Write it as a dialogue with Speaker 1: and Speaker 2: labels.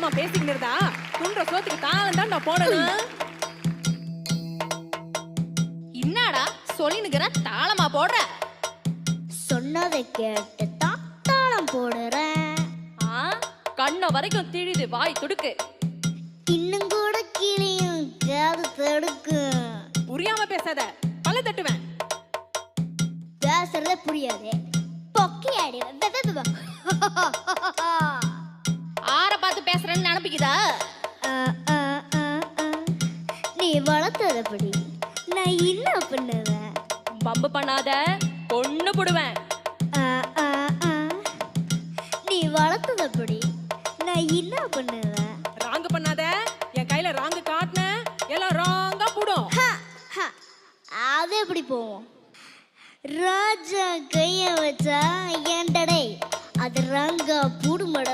Speaker 1: தாளமா பேசிக்கிட்டு இருந்தா துன்ற சோத்துக்கு தாளம் தான் நான் போடணும்.
Speaker 2: என்னடா சொல்லினுக்கிற தாளமா போடுற?
Speaker 3: சொன்னதை கேட்டு தான் தாளம் போடுறேன்.
Speaker 2: கண்ண வரைக்கும் திழிது வாய் துடுக்கு.
Speaker 3: இன்னும் கூட கிளியும் காது தடுக்கு.
Speaker 1: புரியாம பேசாத, பல்ல தட்டுவேன்.
Speaker 3: பேசுறதே புரியாது, பொக்கி ஆடி
Speaker 2: ஆற பார்த்து பேசுறேன்னு நினைப்பிக்குதா?
Speaker 3: நீ வளர்த்ததப்படி நான் என்ன பண்ணுவேன்?
Speaker 2: பம்பு பண்ணாத, பொண்ணு போடுவேன்.
Speaker 3: நீ வளர்த்ததப்படி நான் என்ன பண்ணுவேன்?
Speaker 1: ராங்கு பண்ணாத, என் கையில ராங்கு காட்டின எல்லாம் ராங்கா போடும்.
Speaker 3: அது எப்படி போவோம்? ராஜா கைய வச்சா ஏண்டடே அது ராங்கா பூடுமட.